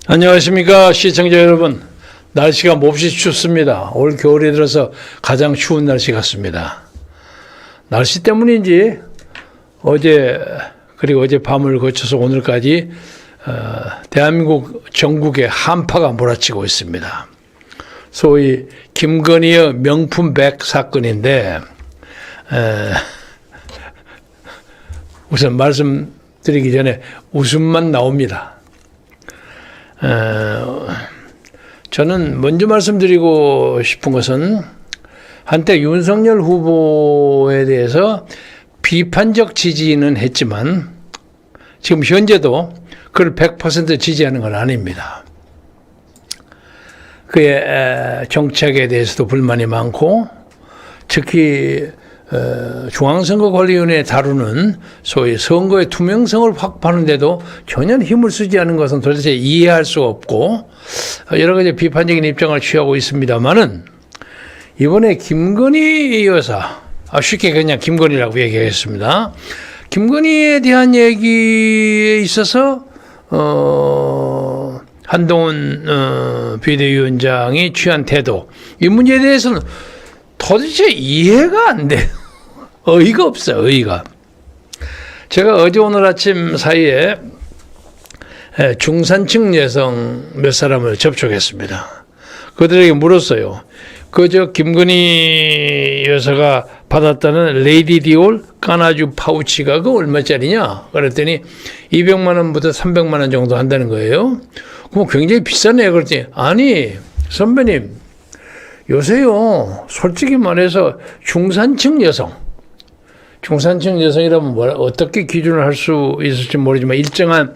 안녕하십니까 시청자 여러분. 날씨가 몹시 춥습니다. 올 겨울에 들어서 가장 추운 날씨 같습니다. 날씨 때문인지 어제 밤을 거쳐서 오늘까지 대한민국 전국에 한파가 몰아치고 있습니다. 소위 김건희의 명품 백 사건인데 우선 말씀드리기 전에 웃음만 나옵니다. 저는 먼저 말씀드리고 싶은 것은 한때 윤석열 후보에 대해서 비판적 지지는 했지만 지금 현재도 그를 100% 지지하는 건 아닙니다. 그의 정책에 대해서도 불만이 많고 특히 중앙선거관리위원회에 다루는 소위 선거의 투명성을 확보하는데도 전혀 힘을 쓰지 않은 것은 도대체 이해할 수 없고 여러 가지 비판적인 입장을 취하고 있습니다만은 이번에 김건희 여사, 쉽게 그냥 김건희라고 얘기하겠습니다. 김건희에 대한 얘기에 있어서 한동훈 비대위원장이 취한 태도, 이 문제에 대해서는 도대체 이해가 안 돼요. 어이가 없어요, 어이가. 제가 어제 오늘 아침 사이에 중산층 여성 몇 사람을 접촉했습니다. 그들에게 물었어요. 그저 김건희 여사가 받았다는 레이디 디올 까나주 파우치가 그 얼마짜리냐? 그랬더니 200만 원부터 300만 원 정도 한다는 거예요. 그럼 굉장히 비싸네요. 그랬더니 아니 선배님 요새요 솔직히 말해서 중산층 여성이라면 어떻게 기준을 할 수 있을지 모르지만 일정한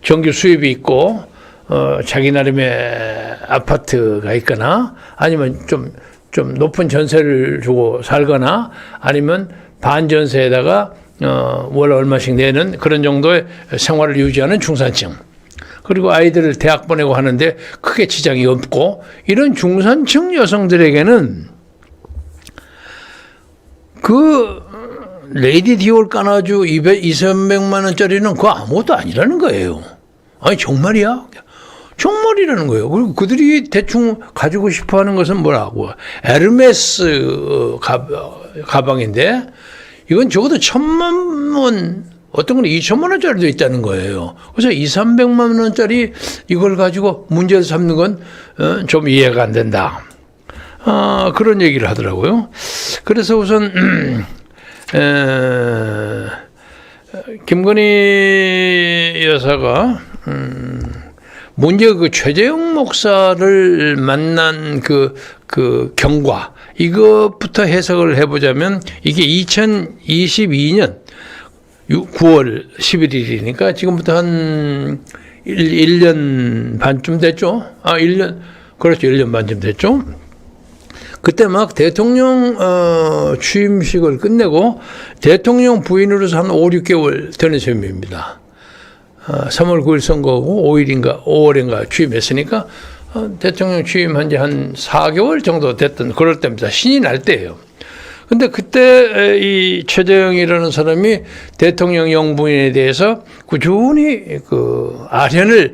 정규 수입이 있고 자기 나름의 아파트가 있거나 아니면 좀 높은 전세를 주고 살거나 아니면 반전세에다가 월 얼마씩 내는 그런 정도의 생활을 유지하는 중산층, 그리고 아이들을 대학 보내고 하는데 크게 지장이 없고 이런 중산층 여성들에게는 그 레이디 디올 까나주 200~300만 원짜리는 그거 아무것도 아니라는 거예요. 아니 정말이야? 정말이라는 거예요. 그리고 그들이 대충 가지고 싶어하는 것은 뭐라고? 에르메스 가방인데 이건 적어도 1,000만 원, 어떤 건 2,000만 원짜리도 있다는 거예요. 그래서 200~300만 원짜리 이걸 가지고 문제를 삼는 건 좀 이해가 안 된다. 그런 얘기를 하더라고요. 그래서 우선 김건희 여사가 문제 그 최재형 목사를 만난 그 경과, 이것부터 해석을 해보자면 이게 2022년 9월 11일이니까 지금부터 한 1년 반쯤 됐죠? 1년 반쯤 됐죠? 그때 막 대통령 취임식을 끝내고 대통령 부인으로서 한 5~6개월 되는 셈입니다. 3월 9일 선거고 5월인가 취임했으니까 대통령 취임한 지 한 4개월 정도 됐던 그럴 때입니다. 신이 날 때예요. 근데 그때 이 최재형이라는 사람이 대통령 영부인에 대해서 꾸준히 그 아련을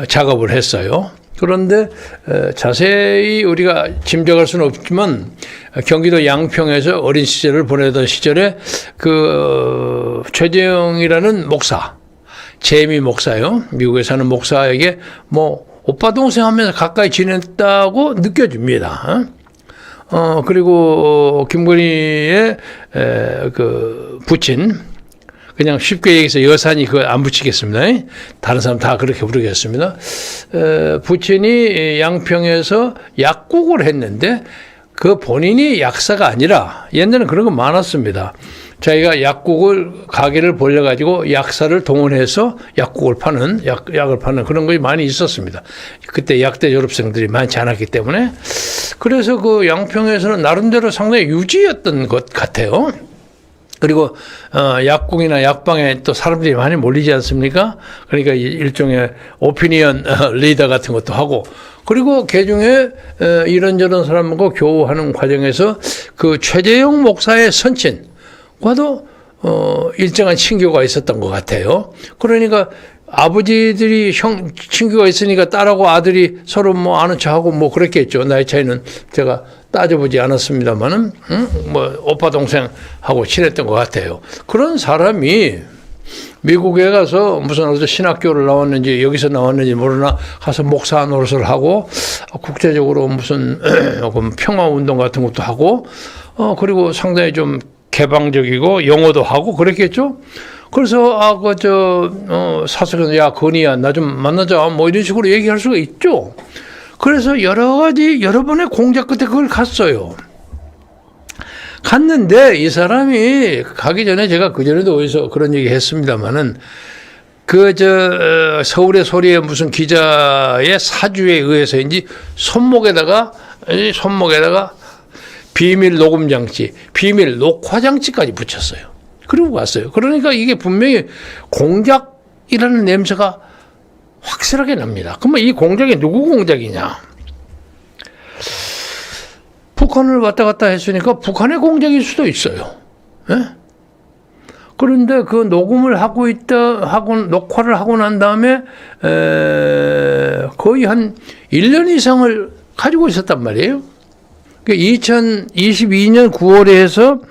작업을 했어요. 그런데 자세히 우리가 짐작할 수는 없지만 경기도 양평에서 어린 시절을 보내던 시절에 그 최재형이라는 목사, 제미 목사요. 미국에 사는 목사에게 뭐 오빠 동생 하면서 가까이 지냈다고 느껴집니다. 그리고 김건희의 그 부친, 그냥 쉽게 얘기해서 여산이 그거 안 붙이겠습니다. 다른 사람 다 그렇게 부르겠습니다. 부친이 양평에서 약국을 했는데 그 본인이 약사가 아니라 옛날에는 그런 거 많았습니다. 자기가 가게를 벌려가지고 약사를 동원해서 약국을 파는, 약을 파는 그런 것이 많이 있었습니다. 그때 약대 졸업생들이 많지 않았기 때문에. 그래서 그 양평에서는 나름대로 상당히 유지였던 것 같아요. 그리고 약국이나 약방에 또 사람들이 많이 몰리지 않습니까? 그러니까 일종의 오피니언 리더 같은 것도 하고, 그리고 개중에 이런저런 사람과 교우하는 과정에서 그 최재형 목사의 선친과도 일정한 친교가 있었던 것 같아요. 그러니까 아버지들이 친구가 있으니까 딸하고 아들이 서로 뭐 아는 척하고 뭐 그랬겠죠. 나이 차이는 제가 따져보지 않았습니다만은, 뭐, 오빠 동생하고 친했던 것 같아요. 그런 사람이 미국에 가서 무슨 어디 신학교를 나왔는지 여기서 나왔는지 모르나 가서 목사 노릇을 하고 국제적으로 무슨 평화운동 같은 것도 하고 그리고 상당히 좀 개방적이고 영어도 하고 그랬겠죠. 그래서 사석에서 야 건이야 나 좀 만나자 뭐 이런 식으로 얘기할 수가 있죠. 그래서 여러 번의 공작 끝에 그걸 갔어요. 갔는데 이 사람이 가기 전에 제가 그전에도 어디서 그런 얘기 했습니다만은 서울의 소리의 무슨 기자의 사주에 의해서인지 손목에다가 비밀 녹음 장치, 비밀 녹화 장치까지 붙였어요. 그리고 갔어요. 그러니까 이게 분명히 공작이라는 냄새가 확실하게 납니다. 그러면 이 공작이 누구 공작이냐? 북한을 왔다 갔다 했으니까 북한의 공작일 수도 있어요. 예? 그런데 그 녹음을 녹화를 하고 난 다음에 거의 한 1년 이상을 가지고 있었단 말이에요. 2022년 9월에 해서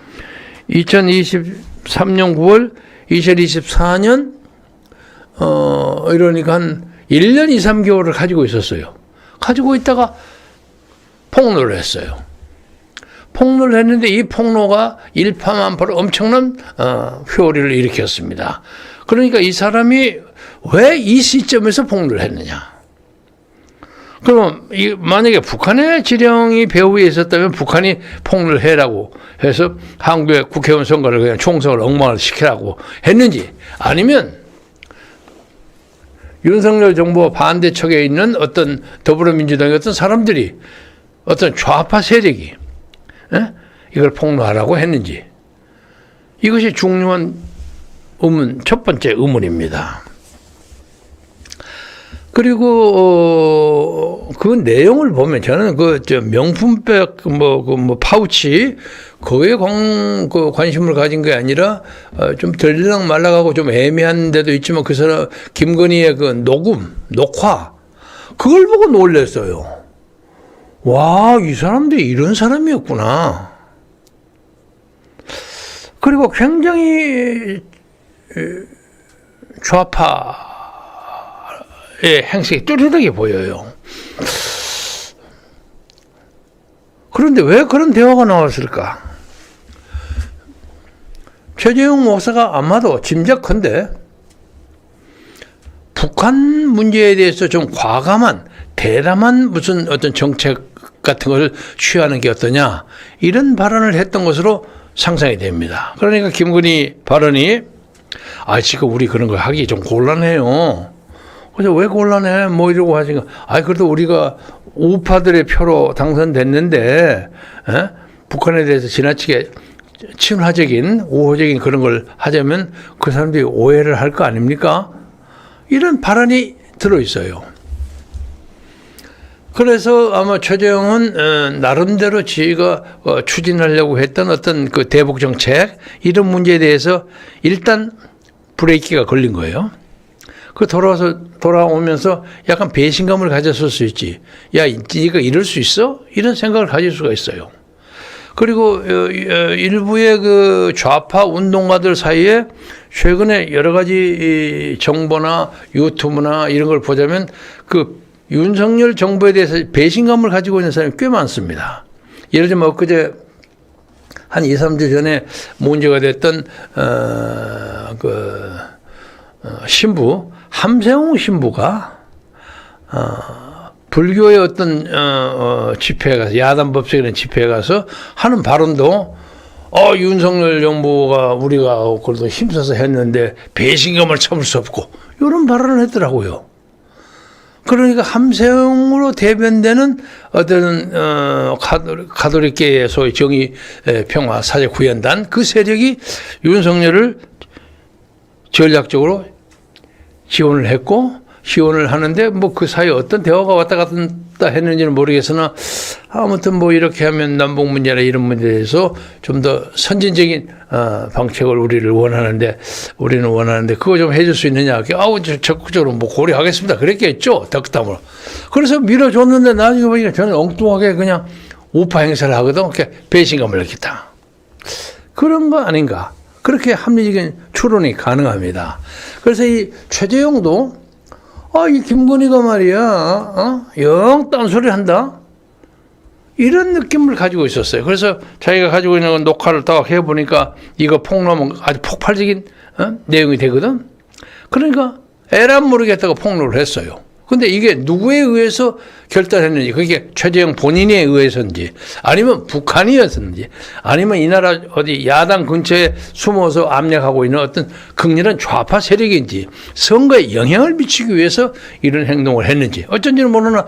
2023년 9월, 2024년 이러니까 한 1년 2, 3개월을 가지고 있었어요. 가지고 있다가 폭로를 했어요. 폭로를 했는데 이 폭로가 일파만파로 엄청난 회오리를 일으켰습니다. 그러니까 이 사람이 왜 이 시점에서 폭로를 했느냐. 그럼 만약에 북한의 지령이 배후에 있었다면 북한이 폭로를 해라고 해서 한국의 국회의원 선거를 그냥 총선을 엉망을 시키라고 했는지 아니면 윤석열 정부 반대척에 있는 어떤 더불어민주당의 어떤 사람들이 어떤 좌파 세력이 이걸 폭로하라고 했는지 이것이 중요한 첫 번째 의문입니다. 그리고 그 내용을 보면 저는 명품백 파우치 그거에 관심을 가진 게 아니라 좀 들락 말락하고 좀 애매한 데도 있지만 그 사람 김건희의 녹화 그걸 보고 놀랐어요. 와, 이 사람들이 이런 사람이었구나. 그리고 굉장히 좌파의 행색이 뚜렷하게 보여요. 그런데 왜 그런 대화가 나왔을까? 최재형 목사가 아마도 짐작컨대 북한 문제에 대해서 좀 대담한 무슨 어떤 정책 같은 것을 취하는 게 어떠냐 이런 발언을 했던 것으로 상상이 됩니다. 그러니까 김건희 발언이 지금 우리 그런 거 하기 좀 곤란해요. 그래서 왜 곤란해? 뭐 이러고 하니까 그래도 우리가 우파들의 표로 당선됐는데 북한에 대해서 지나치게 친화적인 우호적인 그런 걸 하자면 그 사람들이 오해를 할 거 아닙니까? 이런 발언이 들어있어요. 그래서 아마 최재형은 나름대로 지가 추진하려고 했던 어떤 그 대북 정책 이런 문제에 대해서 일단 브레이크가 걸린 거예요. 돌아오면서 약간 배신감을 가졌을 수 있지. 야, 네가 이럴 수 있어? 이런 생각을 가질 수가 있어요. 그리고 일부의 그 좌파 운동가들 사이에 최근에 여러 가지 정보나 유튜브나 이런 걸 보자면 그 윤석열 정부에 대해서 배신감을 가지고 있는 사람이 꽤 많습니다. 예를 들면 엊그제 한 2, 3주 전에 문제가 됐던 신부 함세웅 신부가 불교의 어떤 집회에 가서 야단 법석이라는 집회에 가서 하는 발언도 윤석열 정부가 우리가 그래도 힘써서 했는데 배신감을 참을 수 없고 이런 발언을 했더라고요. 그러니까 함세웅으로 대변되는 어떤 가톨릭계의 소위 정의 평화 사제 구현단 그 세력이 윤석열을 전략적으로 지원을 했고 지원을 하는데 뭐 그 사이에 어떤 대화가 왔다 했다 했는지는 모르겠으나 아무튼 뭐 이렇게 하면 남북 문제나 이런 문제에 대해서 좀 더 선진적인 방책을 우리는 원하는데 그거 좀 해줄 수 있느냐. 아우 적극적으로 뭐 고려하겠습니다. 그랬겠죠. 덕담으로. 그래서 밀어줬는데 나중에 보니까 저는 엉뚱하게 그냥 우파 행사를 하거든. 이렇게 배신감을 느꼈다. 그런 거 아닌가. 그렇게 합리적인 추론이 가능합니다. 그래서 이 최재형도 이 김건희가 말이야, 영 딴소리 한다? 이런 느낌을 가지고 있었어요. 그래서 자기가 가지고 있는 건 녹화를 딱 해보니까 이거 폭로하면 아주 폭발적인 내용이 되거든? 그러니까 에라 모르겠다고 폭로를 했어요. 근데 이게 누구에 의해서 결단했는지, 그게 최재형 본인에 의해서인지, 아니면 북한이었는지, 아니면 이 나라 어디 야당 근처에 숨어서 압력하고 있는 어떤 극렬한 좌파 세력인지, 선거에 영향을 미치기 위해서 이런 행동을 했는지, 어쩐지는 모르나,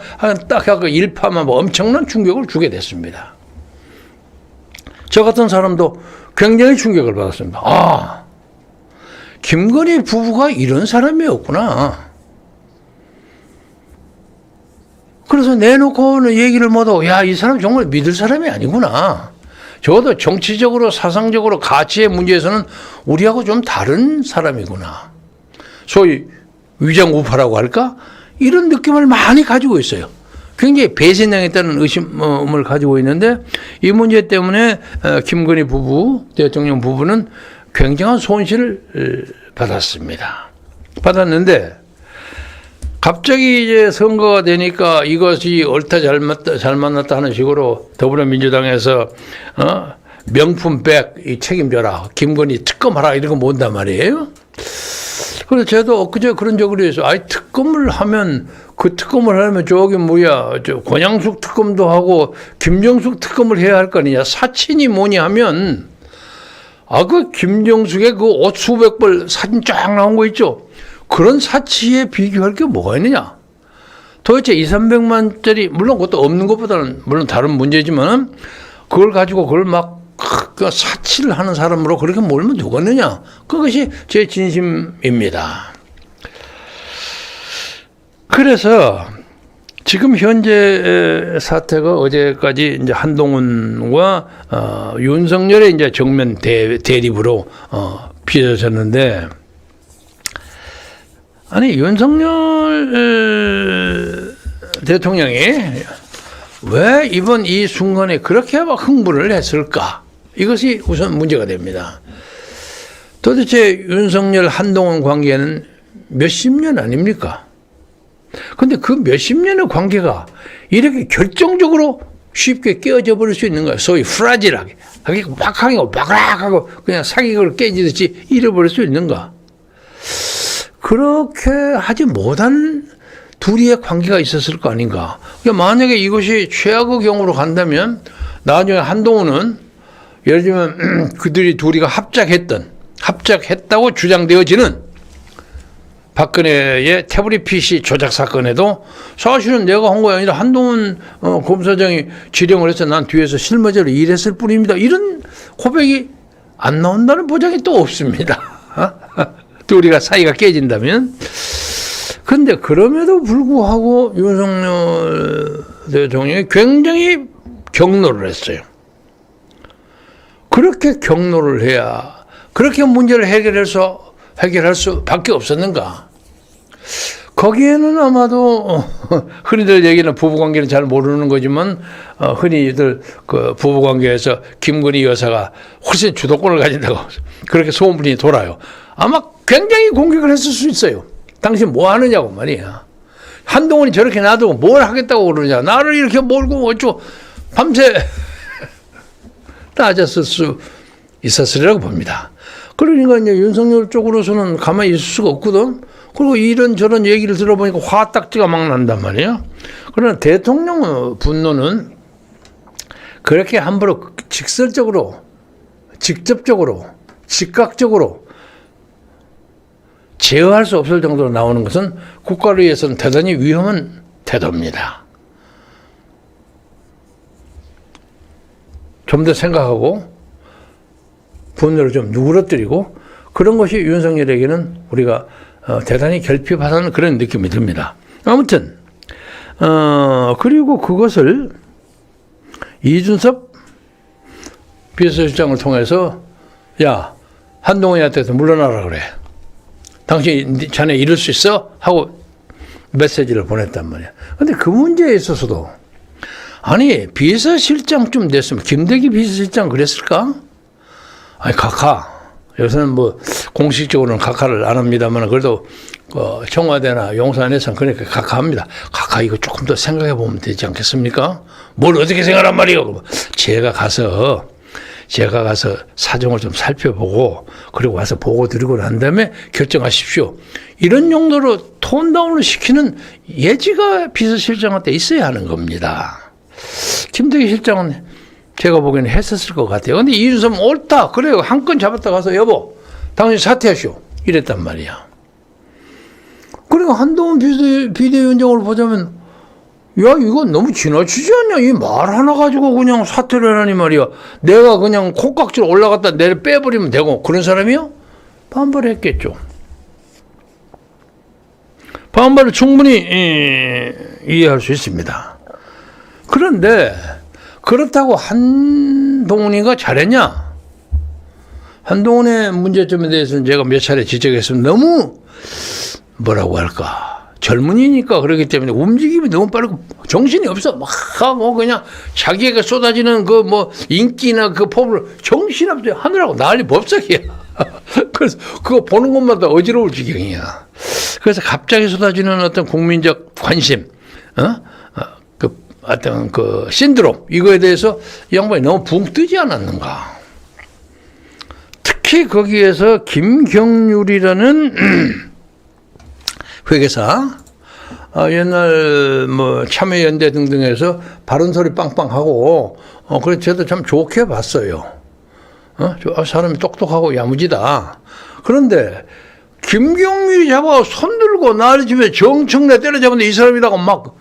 딱 하고 일파만 뭐 엄청난 충격을 주게 됐습니다. 저 같은 사람도 굉장히 충격을 받았습니다. 김건희 부부가 이런 사람이었구나. 그래서 내놓고는 얘기를 못하고, 이 사람 정말 믿을 사람이 아니구나. 적어도 정치적으로, 사상적으로, 가치의 문제에서는 우리하고 좀 다른 사람이구나. 소위 위장 우파라고 할까? 이런 느낌을 많이 가지고 있어요. 굉장히 배신당했다는 의심을 가지고 있는데, 이 문제 때문에 김건희 부부, 대통령 부부는 굉장한 손실을 받았는데, 갑자기 이제 선거가 되니까 이것이 옳다 잘 만났다 하는 식으로 더불어민주당에서 명품백 책임져라, 김건희 특검하라 이런 거 모은단 말이에요. 그래서 저도 엊그제 그런 적을 해서 특검을 하면 저기 권양숙 특검도 하고 김정숙 특검을 해야 할 거 아니냐. 사친이 뭐냐 하면 그 김정숙의 그 옷 수백 벌 사진 쫙 나온 거 있죠. 그런 사치에 비교할 게 뭐가 있느냐? 도대체 200~300만짜리, 물론 그것도 없는 것보다는 물론 다른 문제지만, 그걸 가지고 그걸 막 사치를 하는 사람으로 그렇게 몰면 되겠느냐? 그것이 제 진심입니다. 그래서 지금 현재 사태가 어제까지 이제 한동훈과 윤석열의 이제 정면 대립으로 빚어졌는데, 아니 윤석열 대통령이 왜 이번 이 순간에 그렇게 막 흥분을 했을까? 이것이 우선 문제가 됩니다. 도대체 윤석열 한동훈 관계는 몇십 년 아닙니까? 근데 그 몇십 년의 관계가 이렇게 결정적으로 쉽게 깨어져 버릴 수 있는 거예요. 소위 프라질하게, 막하고 막락하고 그냥 사기를 깨지듯이 잃어버릴 수 있는가? 그렇게 하지 못한 둘이의 관계가 있었을 거 아닌가. 그러니까 만약에 이것이 최악의 경우로 간다면 나중에 한동훈은 예를 들면 그들이 둘이가 합작했다고 주장되어지는 박근혜의 태블릿 PC 조작 사건에도 사실은 내가 한 거 아니라 한동훈 검사장이 지령을 해서 난 뒤에서 실무자로 일했을 뿐입니다. 이런 고백이 안 나온다는 보장이 또 없습니다. 우리가 사이가 깨진다면. 근데 그럼에도 불구하고 윤석열 대통령이 굉장히 격노를 했어요. 그렇게 격노를 해야 그렇게 문제를 해결할 수밖에 없었는가. 거기에는 아마도 흔히들 얘기는 부부관계는 잘 모르는 거지만 흔히들 그 부부관계에서 김건희 여사가 훨씬 주도권을 가진다고 그렇게 소문이 돌아요. 아마 굉장히 공격을 했을 수 있어요. 당신 뭐 하느냐고 말이야. 한동훈이 저렇게 놔두고 뭘 하겠다고 그러냐. 나를 이렇게 몰고 어쩌고 밤새 따졌을 수 있었으리라고 봅니다. 그러니까 이제 윤석열 쪽으로서는 가만히 있을 수가 없거든. 그리고 이런저런 얘기를 들어보니까 화딱지가 막 난단 말이에요. 그러나 대통령 분노는 그렇게 함부로 직접적으로 즉각적으로 제어할 수 없을 정도로 나오는 것은 국가를 위해서는 대단히 위험한 태도입니다. 좀 더 생각하고 분노를 좀 누그러뜨리고 그런 것이 윤석열에게는 우리가 대단히 결핍하다는 그런 느낌이 듭니다. 아무튼 그리고 그것을 이준섭 비서실장을 통해서 야, 한동훈한테서 물러나라 그래. 당신 자네 이럴 수 있어? 하고 메시지를 보냈단 말이야. 근데 그 문제에 있어서도 아니 비서실장쯤 됐으면 김대기 비서실장 그랬을까? 아니 각하 여기서는 뭐 공식적으로는 각하를 안 합니다만 그래도 청와대나 용산에서는 그러니까 각하합니다. 각하 이거 조금 더 생각해 보면 되지 않겠습니까? 뭘 어떻게 생각하란 말이에요? 제가 가서 사정을 좀 살펴보고 그리고 와서 보고 드리고 난 다음에 결정하십시오. 이런 용도로 톤다운을 시키는 예지가 비서실장한테 있어야 하는 겁니다. 김대기 실장은 제가 보기에는 했었을 것 같아요. 근데 이준섭은 옳다. 그래요. 한 건 잡았다 가서 여보 당신 사퇴하시오. 이랬단 말이야. 그리고 한동훈 비대위원장을 보자면 야 이건 너무 지나치지 않냐. 이 말 하나 가지고 그냥 사퇴를 하라니 말이야. 내가 그냥 콩깍지로 올라갔다 내려 빼버리면 되고 그런 사람이요? 반발했겠죠. 반발을 충분히 이해할 수 있습니다. 그런데 그렇다고 한동훈이가 잘했냐? 한동훈의 문제점에 대해서는 제가 몇 차례 지적했으면 너무 뭐라고 할까? 젊은이니까 그렇기 때문에 움직임이 너무 빠르고 정신이 없어. 막 뭐 그냥 자기가 쏟아지는 그 뭐 인기나 그 포부를 정신없이 하느라고 난리 법석이야. 그래서 그거 보는 것마다 어지러울 지경이야. 그래서 갑자기 쏟아지는 어떤 국민적 관심, 어떤 그 신드롬 이거에 대해서 이 양반이 너무 붕 뜨지 않았는가. 특히 거기에서 김경률이라는 회계사 옛날 뭐 참여연대 등등에서 바른 소리 빵빵하고 그래서 저도 참 좋게 봤어요. 사람이 똑똑하고 야무지다. 그런데 김경률이 잡아 손들고 나를 집에 정청래 때려잡았는데 이 사람이라고 막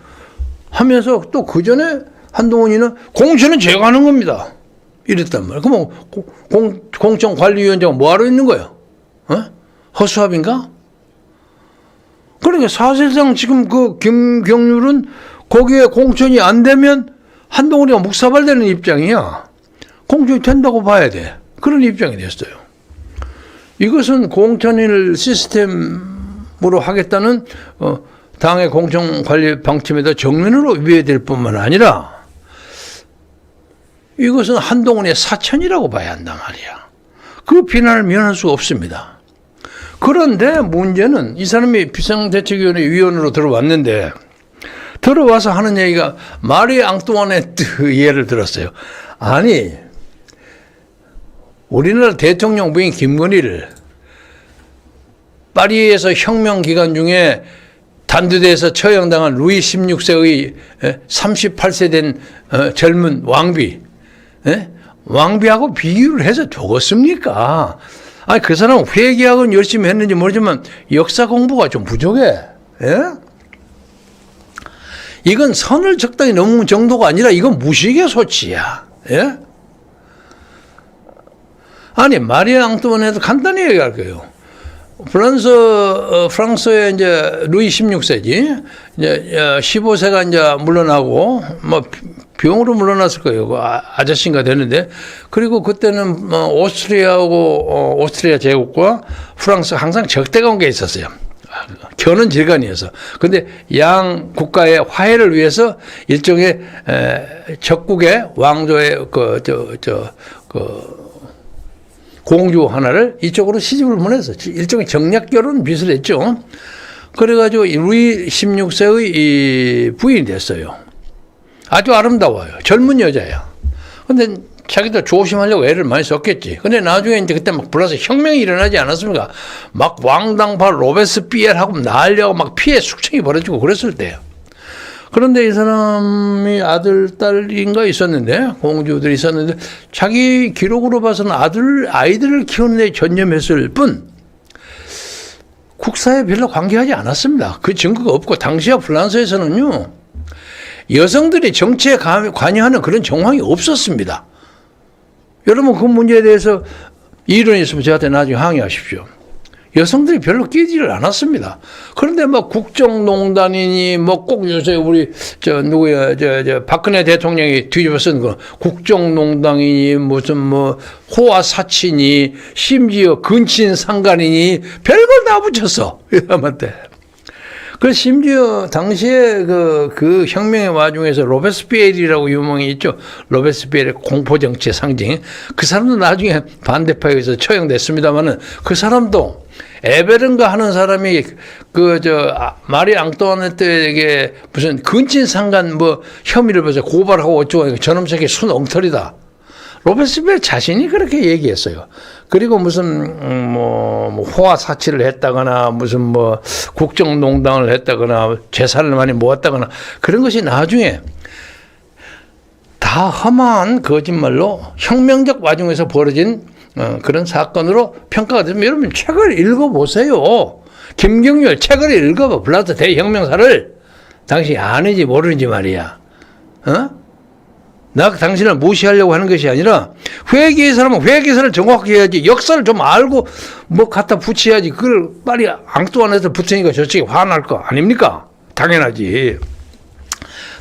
하면서 또 그 전에 한동훈이는 공천은 제가 하는 겁니다. 이랬단 말이에요. 그러면 공천관리위원장은 뭐하러 있는 거예요? 허수아비인가? 그러니까 사실상 지금 그 김경률은 거기에 공천이 안 되면 한동훈이가 묵사발되는 입장이야. 공천이 된다고 봐야 돼. 그런 입장이 됐어요. 이것은 공천일 시스템으로 하겠다는 당의 공천관리 방침에도 정면으로 위배될 뿐만 아니라 이것은 한동훈의 사천이라고 봐야 한단 말이야. 그 비난을 면할 수가 없습니다. 그런데 문제는 이 사람이 비상대책위원회 위원으로 들어왔는데 들어와서 하는 얘기가 마리 앙뚜아네트 예를 들었어요. 아니 우리나라 대통령 부인 김건희를 파리에서 혁명 기간 중에 단두대에서 처형당한 루이 16세의 38세 된 젊은 왕비, 왕비하고 비교를 해서 좋겠습니까? 아니 그 사람은 회계학은 열심히 했는지 모르지만 역사 공부가 좀 부족해. 이건 선을 적당히 넘는 정도가 아니라 이건 무식의 소치야. 아니 마리아 앙뚜아네트 간단히 얘기할 거예요. 프랑스의 이제 루이 16세지. 이제 15세가 이제 물러나고 뭐 병으로 물러났을 거예요. 그 아저씨인가 되는데. 그리고 그때는 오스트리아하고 오스트리아 제국과 프랑스 항상 적대 관계에 있었어요. 겨는 질간이어서. 근데 양 국가의 화해를 위해서 일종의 적국의 왕조의 공주 하나를 이쪽으로 시집을 보내서 일종의 정략 결혼 빚을 했죠. 그래가지고 루이 16세의 이 부인이 됐어요. 아주 아름다워요. 젊은 여자야. 근데 자기도 조심하려고 애를 많이 썼겠지. 근데 나중에 이제 그때 막 불러서 혁명이 일어나지 않았습니까? 막 왕당파 로베스피에르하고 난리하고 막 피해 숙청이 벌어지고 그랬을 때요. 그런데 이 사람이 아들, 딸인가 있었는데, 공주들이 있었는데, 자기 기록으로 봐서는 아이들을 키우는 데 전념했을 뿐, 국사에 별로 관계하지 않았습니다. 그 증거가 없고, 당시와 프랑스에서는요, 여성들이 정치에 관여하는 그런 정황이 없었습니다. 여러분, 그 문제에 대해서 이론이 있으면 저한테 나중에 항의하십시오. 여성들이 별로 끼지를 않았습니다. 그런데 뭐 국정농단이니 뭐 꼭 요새 우리 누구야 박근혜 대통령이 뒤집어 쓴 거 국정농단이니 무슨 뭐 호화 사친이 심지어 근친 상간이니 별걸 다 붙였어 이 사람한테. 그 심지어 당시에 그 혁명의 와중에서 로베스피에르라고 유명이 있죠. 로베스피에르 공포 정치의 상징. 그 사람도 나중에 반대파에서 처형됐습니다만은 그 사람도 에베른가 하는 사람이 마리 앙뚜아네트에게 무슨 근친상간 뭐 혐의를 벌써 고발하고 어쩌고 저놈 새끼 순 엉터리다. 로베스피에르 자신이 그렇게 얘기했어요. 그리고 무슨 뭐 호화 사치를 했다거나 무슨 뭐 국정농단을 했다거나 재산을 많이 모았다거나 그런 것이 나중에 다 험한 거짓말로 혁명적 와중에서 벌어진 그런 사건으로 평가가 되면 여러분 책을 읽어보세요. 김경률 책을 읽어봐. 블라드 대혁명사를. 당신이 아는지 모르는지 말이야. 나 당신을 무시하려고 하는 것이 아니라 회계사람은 회계사를 정확히 해야지. 역사를 좀 알고 뭐 갖다 붙여야지. 그걸 빨리 앙뚜아네트 붙으니까 저쪽이 화날 거 아닙니까? 당연하지.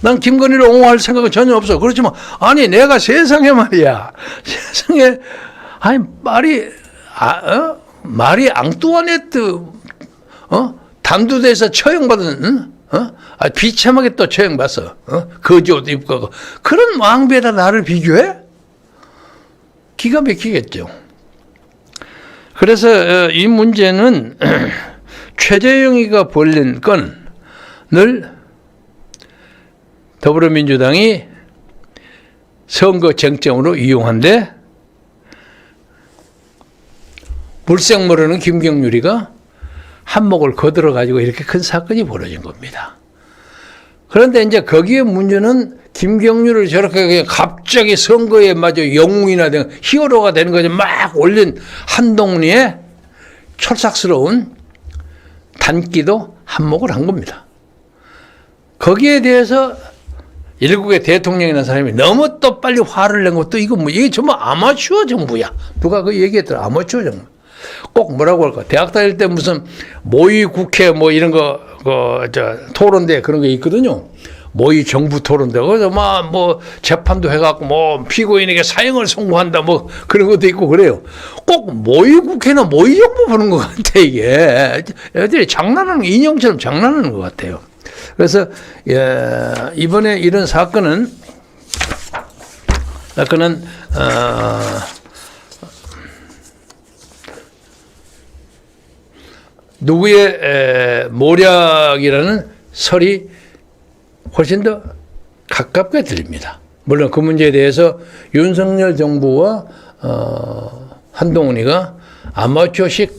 난 김건희를 옹호할 생각은 전혀 없어. 그렇지만 아니 내가 세상에 말이야. 세상에 아니 마리 앙뚜아네트 단두대에서 처형받은 비참하게 또 처형받았어. 거지 옷 입고 가고. 그런 왕비에다 나를 비교해? 기가 막히겠죠. 그래서 이 문제는 최재형이가 벌린 건을 더불어민주당이 선거 쟁점으로 이용한데 물색 모르는 김경률이가 한몫을 거들어가지고 이렇게 큰 사건이 벌어진 겁니다. 그런데 이제 거기에 문제는 김경률을 저렇게 그냥 갑자기 선거에 마저 영웅이나 된 히어로가 되는 거지 막 올린 한동훈의 철삭스러운 단기도 한몫을 한 겁니다. 거기에 대해서 일국의 대통령이라는 사람이 너무 또 빨리 화를 낸 것도 이게 정말 아마추어 정부야. 누가 그 얘기했더라. 아마추어 정부. 꼭 뭐라고 할까? 대학 다닐 때 무슨 모의 국회 뭐 이런 거, 토론대 그런 게 있거든요. 모의 정부 토론대. 그래서 뭐 재판도 해갖고 뭐 피고인에게 사형을 선고한다 뭐 그런 것도 있고 그래요. 꼭 모의 국회나 모의 정부 보는 것 같아, 이게. 애들이 장난하는, 인형처럼 장난하는 것 같아요. 그래서, 이번에 이런 사건은, 누구의 모략이라는 설이 훨씬 더 가깝게 들립니다. 물론 그 문제에 대해서 윤석열 정부와 한동훈이가 아마추어식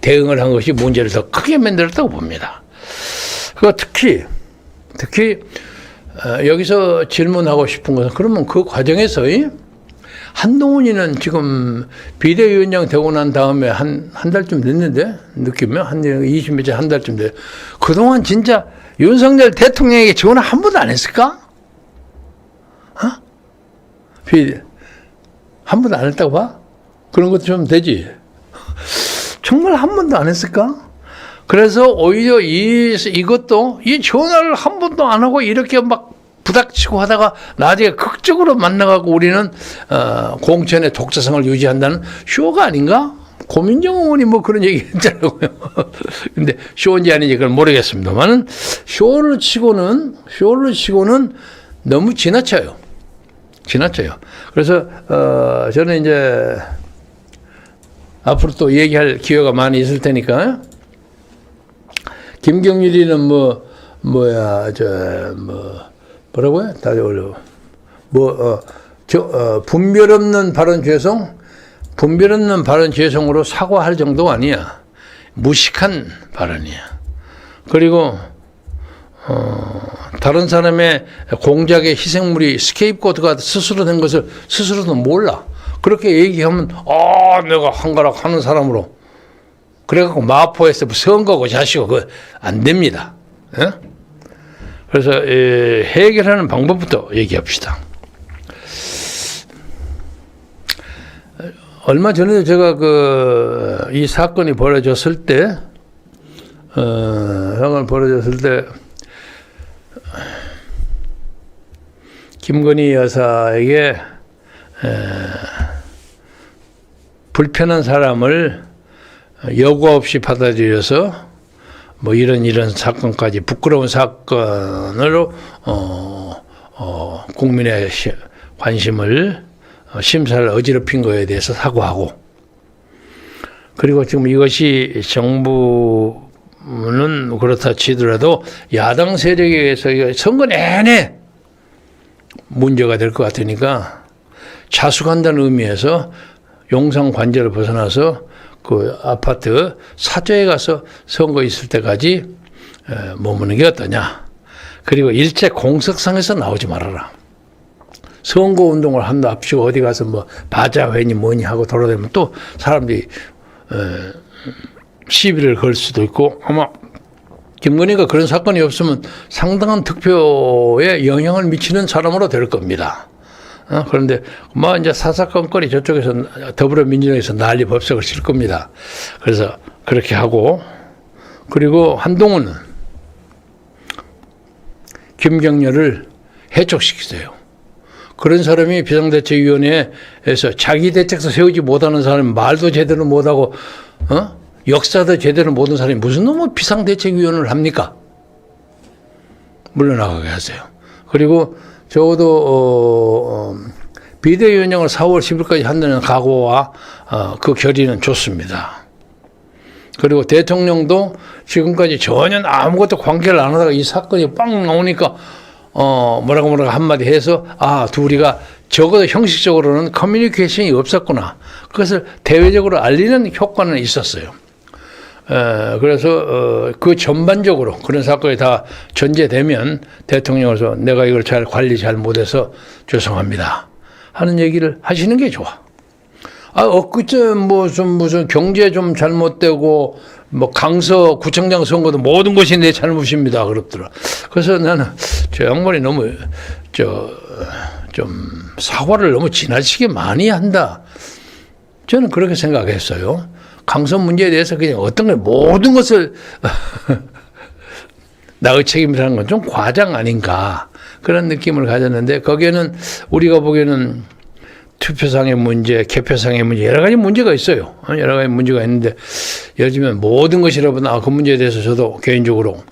대응을 한 것이 문제를 더 크게 만들었다고 봅니다. 그 특히 여기서 질문하고 싶은 것은 그러면 그 과정에서 한동훈이는 지금 비대위원장 되고 난 다음에 한 달쯤 됐는데 느끼면 한 20몇 한 달쯤 돼. 그동안 진짜 윤석열 대통령에게 지원을 한 번도 안 했을까? 한 번도 안 했다고 봐? 그런 것도 좀 되지. 정말 한 번도 안 했을까? 그래서 오히려 이것도 이 전화를 한 번도 안 하고 이렇게 막 부닥치고 하다가 나중에 극적으로 만나가고 우리는 공천의 독자성을 유지한다는 쇼가 아닌가? 고민정 의원이 뭐 그런 얘기 했잖아요. 근데 쇼인지 아닌지 그건 모르겠습니다만은 쇼를 치고는 너무 지나쳐요. 그래서 저는 이제 앞으로 또 얘기할 기회가 많이 있을 테니까 김경률이는 뭐라고요? 다시 올려. 분별 없는 발언 죄송으로 사과할 정도가 아니야. 무식한 발언이야. 그리고, 다른 사람의 공작의 희생물이 스케이프고드가 스스로 된 것을 스스로도 몰라. 그렇게 얘기하면, 내가 한가락 하는 사람으로. 그래갖고 마포에서 선거고 자시고, 그거 안 됩니다. 예? 그래서 해결하는 방법부터 얘기합시다. 얼마 전에도 제가 이 사건이 벌어졌을 때, 김건희 여사에게 불편한 사람을 여과 없이 받아들여서 뭐 이런 사건까지 부끄러운 사건으로 국민의 관심을 심사를 어지럽힌 거에 대해서 사과하고, 그리고 지금 이것이 정부는 그렇다 치더라도 야당 세력에 의해서 선거 내내 문제가 될 것 같으니까 자숙한다는 의미에서 용산 관저를 벗어나서 그 아파트 사저에 가서 선거 있을 때까지 머무는 게 어떠냐. 그리고 일제 공석상에서 나오지 말아라. 선거 운동을 한다 합치고 어디 가서 뭐 바자회니 뭐니 하고 돌아다니면 또 사람들이 시비를 걸 수도 있고, 아마 김건희가 그런 사건이 없으면 상당한 득표에 영향을 미치는 사람으로 될 겁니다. 그런데 뭐 이제 사사건건이 저쪽에서 더불어민주당에서 난리 법석을 칠 겁니다. 그래서 그렇게 하고, 그리고 한동훈은 김경렬을 해촉시키세요. 그런 사람이 비상대책위원회에서 자기 대책서 세우지 못하는 사람이 말도 제대로 못하고 역사도 제대로 모르는 사람이 무슨 놈의 비상대책위원회를 합니까? 물러나가게 하세요. 그리고 적어도 비대위원장을 4월 10일까지 한다는 각오와 그 결의는 좋습니다. 그리고 대통령도 지금까지 전혀 아무것도 관계를 안 하다가 이 사건이 빵 나오니까 뭐라고 한마디 해서 둘이가 적어도 형식적으로는 커뮤니케이션이 없었구나. 그것을 대외적으로 알리는 효과는 있었어요. 그래서 그 전반적으로 그런 사건이 다 전제되면 대통령으로서 내가 이걸 잘 관리 잘 못해서 죄송합니다 하는 얘기를 하시는 게 좋아. 엊그제 무슨 경제 좀 잘못되고 뭐 강서 구청장 선거도 모든 것이 내 잘못입니다 그러더라. 그래서 나는 저 양반이 너무 좀 사과를 너무 지나치게 많이 한다. 저는 그렇게 생각했어요. 강서 문제에 대해서 그냥 어떤 걸 모든 것을 나의 책임이라는 건 좀 과장 아닌가 그런 느낌을 가졌는데, 거기에는 우리가 보기에는 투표상의 문제, 개표상의 문제 여러 가지 문제가 있어요. 여러 가지 문제가 있는데, 예를 들면 모든 것이라면 그 문제에 대해서 저도 개인적으로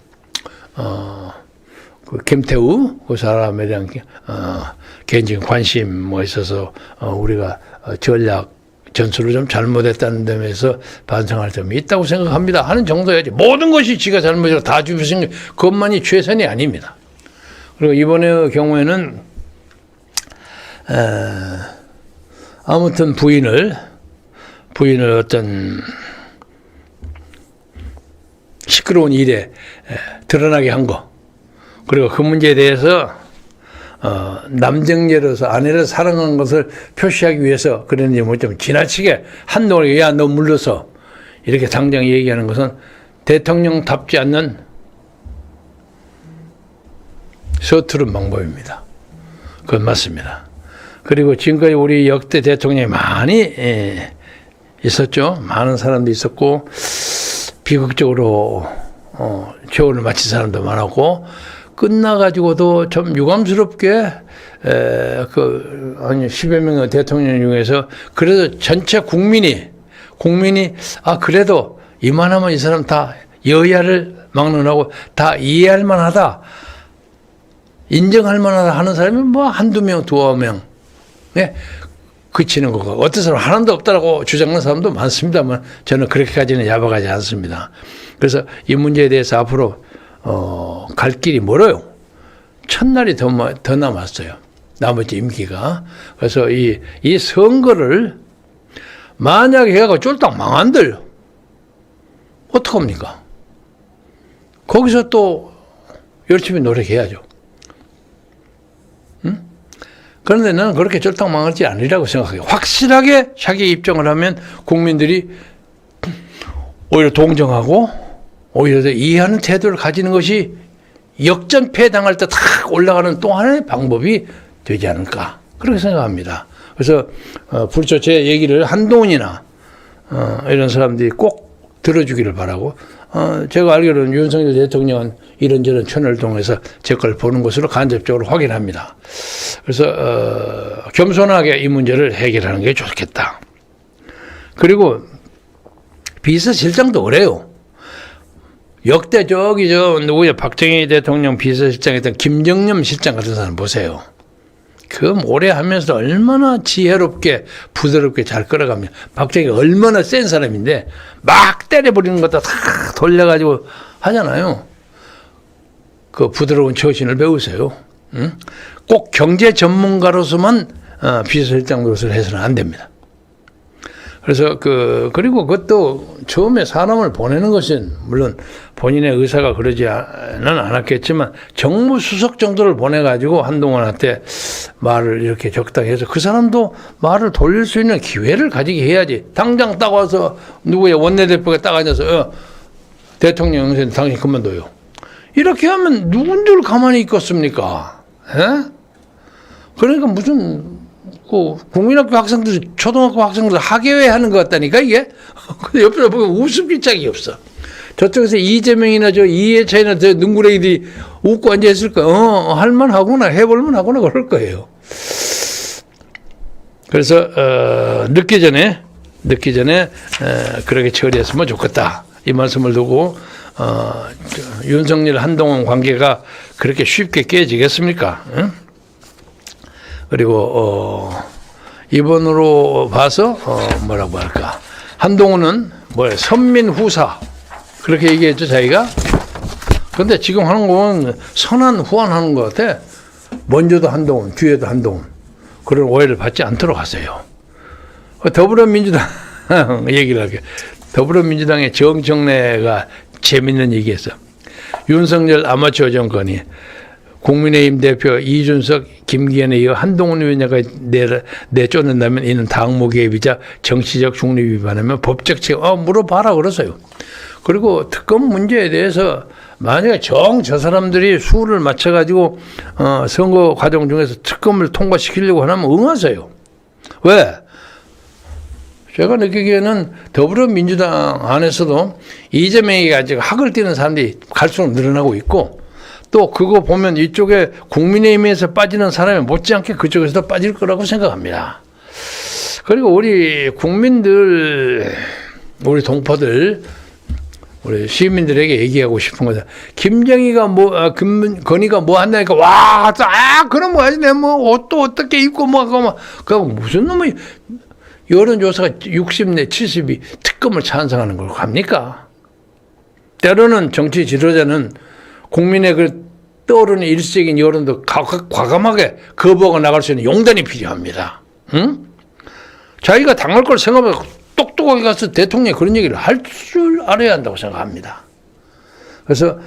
그 김태우 그 사람에 대한 개인적인 관심 뭐 있어서 우리가 전략 전술을 좀 잘못했다는 점에서 반성할 점이 있다고 생각합니다 하는 정도야지, 모든 것이 지가 잘못이라 다 주신 것만이 최선이 아닙니다. 그리고 이번의 경우에는 아무튼 부인을 어떤 시끄러운 일에 드러나게 한 거, 그리고 그 문제에 대해서 남정녀로서 아내를 사랑하는 것을 표시하기 위해서 그랬는지 뭐 좀 지나치게 한동안 야 너 물러서 이렇게 당장 얘기하는 것은 대통령답지 않는 서투른 방법입니다. 그건 맞습니다. 그리고 지금까지 우리 역대 대통령이 많이 있었죠. 많은 사람도 있었고 비극적으로 최후를 마친 사람도 많았고, 끝나가지고도 좀 유감스럽게 한 10여 명의 대통령 중에서 그래도 전체 국민이 그래도 이만하면 이 사람 다 여야를 막론하고 다 이해할 만하다, 인정할 만하다 하는 사람이 뭐 한두 명, 두어 명 그치는 거고, 어떤 사람 하나도 없다라고 주장하는 사람도 많습니다만 저는 그렇게까지는 야박하지 않습니다. 그래서 이 문제에 대해서 앞으로 갈 길이 멀어요. 첫날이 더 남았어요. 나머지 임기가. 그래서 이 선거를 만약에 해가 쫄딱 망한들 어떡합니까? 거기서 또 열심히 노력해야죠. 응? 그런데 나는 그렇게 쫄딱 망할지 아니라고 생각해요. 확실하게 자기 입장을 하면 국민들이 오히려 동정하고 오히려 더 이해하는 태도를 가지는 것이 역전패 당할 때 탁 올라가는 또 하나의 방법이 되지 않을까 그렇게 생각합니다. 그래서 불초 제 얘기를 한동훈이나 이런 사람들이 꼭 들어주기를 바라고, 제가 알기로는 윤석열 대통령은 이런저런 채널을 통해서 제 걸 보는 것으로 간접적으로 확인합니다. 그래서 겸손하게 이 문제를 해결하는 게 좋겠다. 그리고 비서실장도 그래요. 역대 누구야, 박정희 대통령 비서실장이었던 김정념 실장 같은 사람 보세요. 그 오래 하면서 얼마나 지혜롭게 부드럽게 잘 끌어갑니다. 박정희가 얼마나 센 사람인데 막 때려버리는 것도 다 돌려가지고 하잖아요. 그 부드러운 처신을 배우세요. 응? 꼭 경제 전문가로서만 비서실장 노릇을 해서는 안 됩니다. 그래서 그리고 그것도 처음에 사람을 보내는 것은 물론 본인의 의사가 그러지는 않았겠지만 정무수석 정도를 보내가지고 한동훈한테 말을 이렇게 적당히 해서 그 사람도 말을 돌릴 수 있는 기회를 가지게 해야지. 당장 딱 와서 누구의 원내대표가 딱 앉아서 대통령 영선 당신 그만둬요. 이렇게 하면 누군들 가만히 있겠습니까? 에? 그러니까 무슨 국민학교 학생들, 초등학교 학생들 학예회 하는 것 같다니까, 이게? 근데 옆에서 보면 웃음기 짝이 없어. 저쪽에서 이재명이나 이해찬이나 능구랭이들이 웃고 앉아있을 거야. 할만하구나, 해볼만하구나, 그럴 거예요. 그래서, 늦기 전에, 그렇게 처리했으면 좋겠다. 이 말씀을 두고, 윤석열 한동훈 관계가 그렇게 쉽게 깨지겠습니까? 응? 그리고 이번으로 봐서 뭐라고 할까, 한동훈은 선민 후사 그렇게 얘기했죠 자기가. 그런데 지금 하는 건 선한 후원하는 것 같아. 먼저도 한동훈, 뒤에도 한동훈, 그런 오해를 받지 않도록 하세요. 더불어민주당 얘기를 할게요. 더불어민주당의 정청래가 재밌는 얘기했어. 윤석열 아마추어 정권이 국민의힘 대표 이준석, 김기현에 이어 한동훈 위원장까지 내쫓는다면 이는 당무 개입이자 정치적 중립 위반하면 법적 책임, 물어봐라 그러세요. 그리고 특검 문제에 대해서 만약에 저 사람들이 수를 맞춰가지고 선거 과정 중에서 특검을 통과시키려고 하면 응하세요. 왜? 제가 느끼기에는 더불어민주당 안에서도 이재명이 아직 학을 띄는 사람들이 갈수록 늘어나고 있고, 또 그거 보면 이쪽에 국민의힘에서 빠지는 사람이 못지않게 그쪽에서도 빠질 거라고 생각합니다. 그리고 우리 국민들, 우리 동포들, 우리 시민들에게 얘기하고 싶은 거다. 김정희가 건희가 뭐 한다니까, 와, 그럼 뭐 하지, 옷도 어떻게 입고 그 무슨 놈의 여론조사가 60내 70이 특검을 찬성하는 걸 갑니까? 때로는 정치 지도자는 국민의 떠오르는 일시적인 여론도 과감하게 거부하고 나갈 수 있는 용단이 필요합니다. 응? 자기가 당할 걸 생각하면 똑똑하게 가서 대통령이 그런 얘기를 할 줄 알아야 한다고 생각합니다. 그래서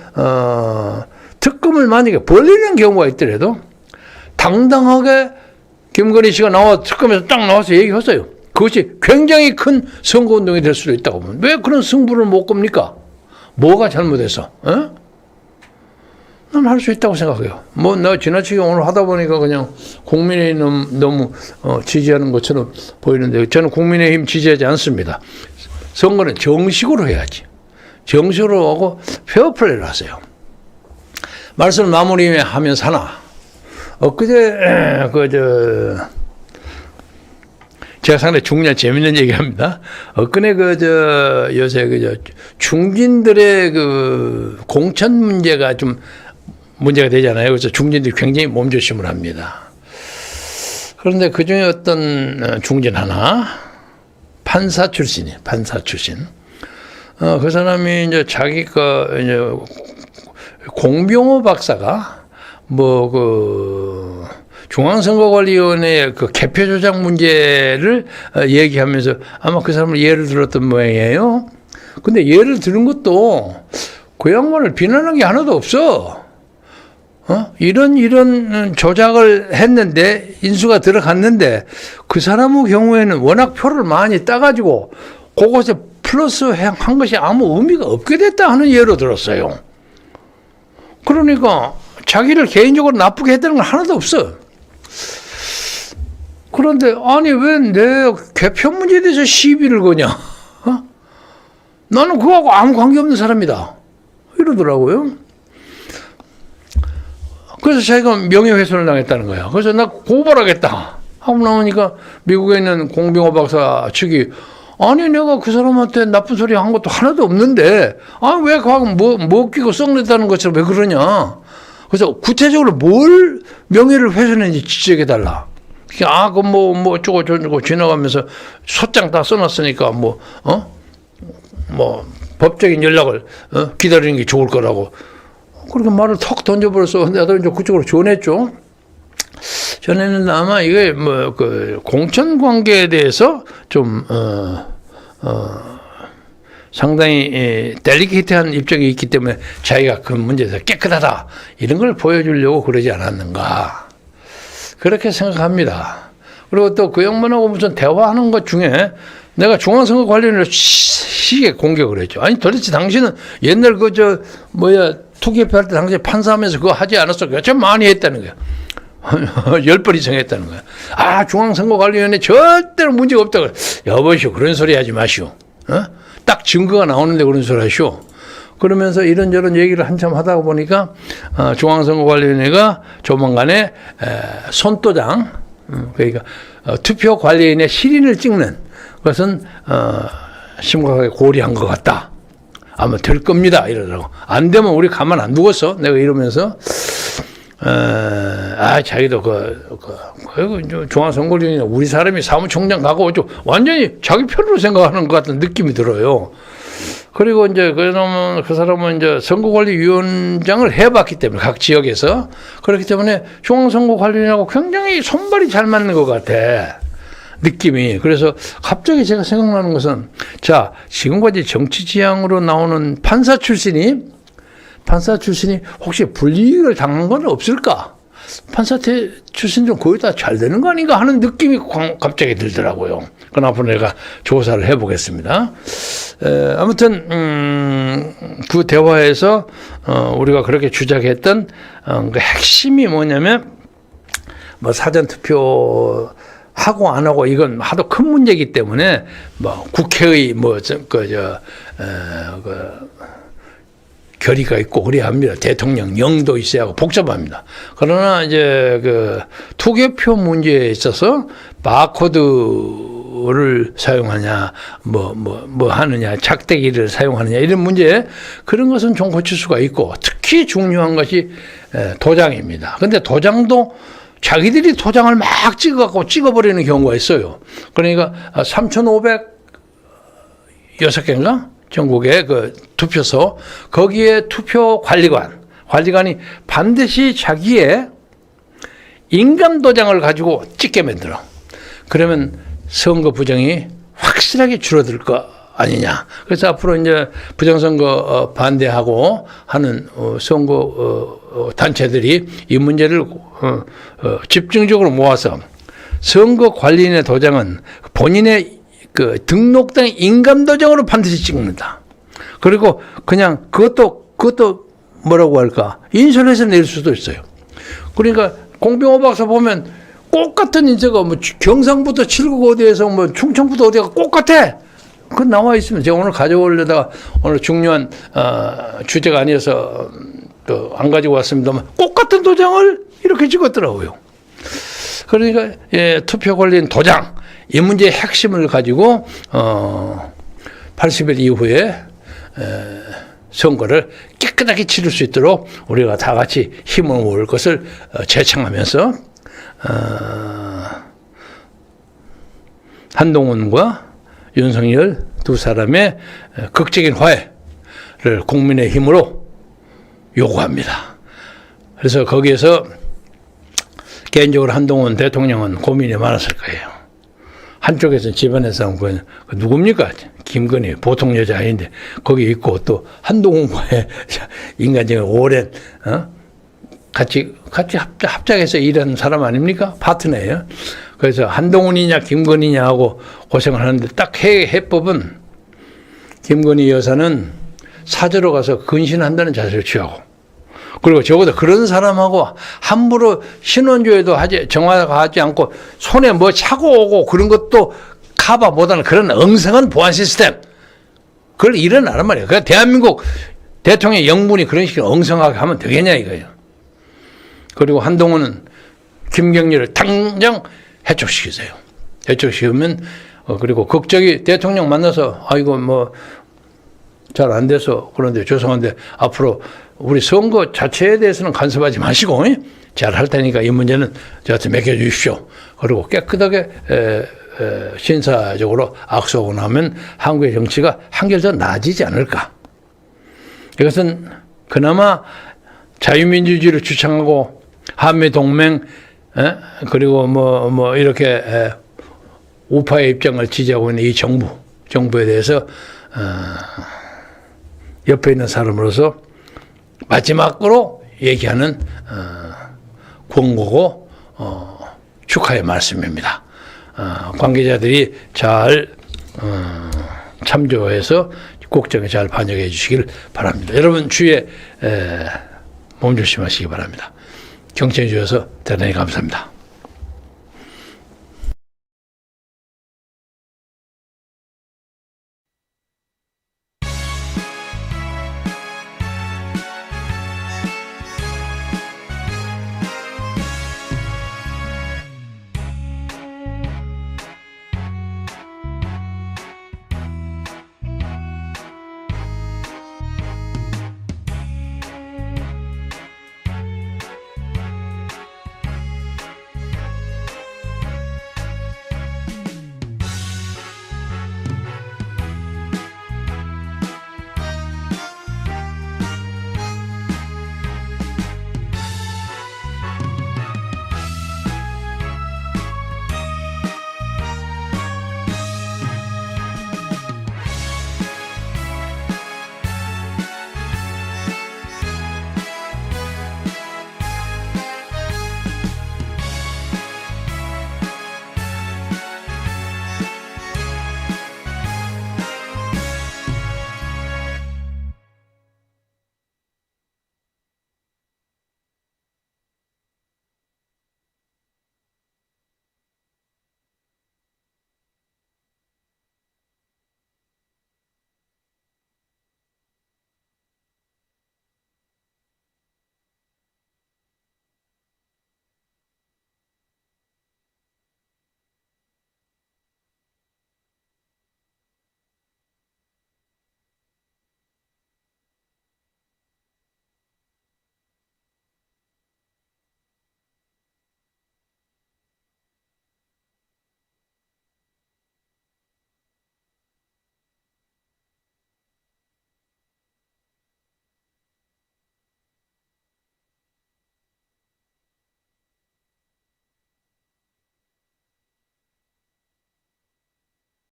특검을 만약에 벌리는 경우가 있더라도 당당하게 김건희 씨가 특검에서 딱 나와서 얘기했어요. 그것이 굉장히 큰 선거운동이 될 수도 있다고 보면 왜 그런 승부를 못 겁니까? 뭐가 잘못해서? 난 할 수 있다고 생각해요. 나 지나치게 오늘 하다 보니까 그냥 국민의힘 너무 지지하는 것처럼 보이는데, 저는 국민의힘 지지하지 않습니다. 선거는 정식으로 해야지. 정식으로 하고 페어플레이를 하세요. 말씀 마무리하면서 하나. 엊그제 제가 상당히 중요한 재밌는 얘기합니다. 엊그제 요새 중진들의 공천 문제가 좀 문제가 되잖아요. 그래서 중진들이 굉장히 몸조심을 합니다. 그런데 그 중에 어떤 중진 하나, 판사 출신. 그 사람이 자기가 공병호 박사가 중앙선거관리위원회 개표 조작 문제를 얘기하면서 아마 그 사람을 예를 들었던 모양이에요. 근데 예를 들은 것도 그 양반을 비난한 게 하나도 없어. 이런 조작을 했는데, 인수가 들어갔는데, 그 사람의 경우에는 워낙 표를 많이 따가지고, 그것에 플러스 한 것이 아무 의미가 없게 됐다 하는 예로 들었어요. 그러니까, 자기를 개인적으로 나쁘게 했다는 건 하나도 없어. 그런데 아니 왜 내 개편 문제에 대해서 시비를 거냐? 어? 나는 그거하고 아무 관계없는 사람이다. 이러더라고요. 그래서 자기가 명예훼손을 당했다는 거야. 그래서 나 고발하겠다 하고 나오니까 미국에 있는 공병호 박사 측이 아니 내가 그 사람한테 나쁜 소리 한 것도 하나도 없는데 왜 과거 뭐 끼고 썩냈다는 것처럼 왜 그러냐. 그래서 구체적으로 뭘 명예를 훼손했는지 지적해달라. 그 뭐 어쩌고 저쩌고 지나가면서 소장 다 써놨으니까 법적인 연락을 기다리는 게 좋을 거라고. 그렇게 말을 턱 던져버렸어. 근데 나도 이제 그쪽으로 전했죠. 전에는 아마 이게 그 공천 관계에 대해서 좀 상당히 델리케이트한 입장이 있기 때문에 자기가 그 문제에서 깨끗하다 이런 걸 보여주려고 그러지 않았는가 그렇게 생각합니다. 그리고 또 그 양반하고 무슨 대화하는 것 중에 내가 중앙선거 관련해서 시게 공격을 했죠. 아니 도대체 당신은 옛날 투기협회 할 때 당시에 판사하면서 그거 하지 않았어? 그거 참 많이 했다는 거야. 10번 이상 했다는 거야. 중앙선거관리위원회 절대로 문제가 없다고. 여보시오, 그런 소리 하지 마시오. 딱 증거가 나오는데 그런 소리 하시오. 그러면서 이런저런 얘기를 한참 하다 보니까 중앙선거관리위원회가 조만간에 손도장, 그러니까 투표관리인의 실인을 찍는 것은 심각하게 고려한 것 같다. 아마 될 겁니다. 이러더라고. 안 되면 우리 가만 안 두겠어. 내가 이러면서 자기도 중앙선거위원회 우리 사람이 사무총장 가고 완전히 자기 편으로 생각하는 것 같은 느낌이 들어요. 그리고 이제 그 사람은 이제 선거관리위원장을 해봤기 때문에 각 지역에서 그렇기 때문에 중앙선거관리위원회하고 굉장히 손발이 잘 맞는 것 같아. 느낌이. 그래서 갑자기 제가 생각나는 것은 지금까지 정치 지향으로 나오는 판사 출신이 혹시 불이익을 당한 건 없을까? 판사 출신 좀 거의 다 잘 되는 거 아닌가 하는 느낌이 갑자기 들더라고요. 그건 앞으로 내가 조사를 해보겠습니다. 아무튼 그 대화에서 우리가 그렇게 주장했던 그 핵심이 뭐냐면 사전투표 하고 안 하고 이건 하도 큰 문제이기 때문에 국회의 결의가 있고 그래야 합니다. 대통령령도 있어야 하고 복잡합니다. 그러나 이제 투개표 문제에 있어서 바코드를 사용하냐 하느냐 착대기를 사용하느냐 이런 문제 그런 것은 좀 고칠 수가 있고 특히 중요한 것이 도장입니다. 근데 도장도 자기들이 도장을 막 찍어버리는 경우가 있어요. 그러니까 3,506개인가? 전국의 투표소, 거기에 관리관이 반드시 자기의 인감 도장을 가지고 찍게 만들어. 그러면 선거 부정이 확실하게 줄어들 거 아니냐. 그래서 앞으로 이제 부정선거 반대하고 하는 선거 단체들이 이 문제를 집중적으로 모아서 선거관리인의 도장은 본인의 등록된 인감도장으로 반드시 찍는다. 그리고 그냥 그것도 뭐라고 할까? 인쇄해서 낼 수도 있어요. 그러니까 공병호 박사 보면 똑같은 인쇄가 경상부터 칠곡 어디에서 충청부터 어디가 똑같아. 그건 나와 있습니다. 제가 오늘 가져오려다가 오늘 중요한 주제가 아니어서 안 가지고 왔습니다만 똑같은 도장을 이렇게 찍었더라고요. 그러니까 투표 관리인 도장 이 문제의 핵심을 가지고 80일 이후에 선거를 깨끗하게 치를 수 있도록 우리가 다 같이 힘을 모을 것을 제청하면서 한동훈과 윤석열 두 사람의 극적인 화해를 국민의 힘으로 요구합니다. 그래서 거기에서 개인적으로 한동훈 대통령은 고민이 많았을 거예요. 한쪽에서는 집안에서 누굽니까? 김건희 보통 여자 아닌데 거기 있고 또 한동훈과의 인간적인 오랜 같이 합작해서 일하는 사람 아닙니까? 파트너예요. 그래서 한동훈이냐 김건희냐 하고 고생을 하는데 딱 해법은 김건희 여사는 사저로 가서 근신한다는 자세를 취하고 그리고 적어도 그런 사람하고 함부로 신원조회도 정확하지 않고 손에 뭐 차고 오고 그런 것도 커버 못하는 그런 엉성한 보안 시스템. 그걸 일어나란 말이에요. 그러니까 대한민국 대통령 영분이 그런 식으로 엉성하게 하면 되겠냐 이거예요. 그리고 한동훈은 김경렬을 당장 해촉시키세요. 해촉시키면 그리고 국적이 대통령 만나서 아이고 뭐 잘 안 돼서 그런데 죄송한데 앞으로 우리 선거 자체에 대해서는 간섭하지 마시고 잘 할 테니까 이 문제는 저한테 맡겨주십시오. 그리고 깨끗하게 신사적으로 악수하고 나면 한국의 정치가 한결 더 나아지지 않을까. 이것은 그나마 자유민주주의를 주창하고 한미동맹 그리고 뭐 이렇게 우파의 입장을 지지하고 있는 이 정부에 대해서 옆에 있는 사람으로서 마지막으로 얘기하는 권고고 축하의 말씀입니다. 관계자들이 잘 참조해서 국정에 잘 반영해 주시길 바랍니다. 여러분 주위에 몸조심하시기 바랍니다. 경청해 주셔서 대단히 감사합니다.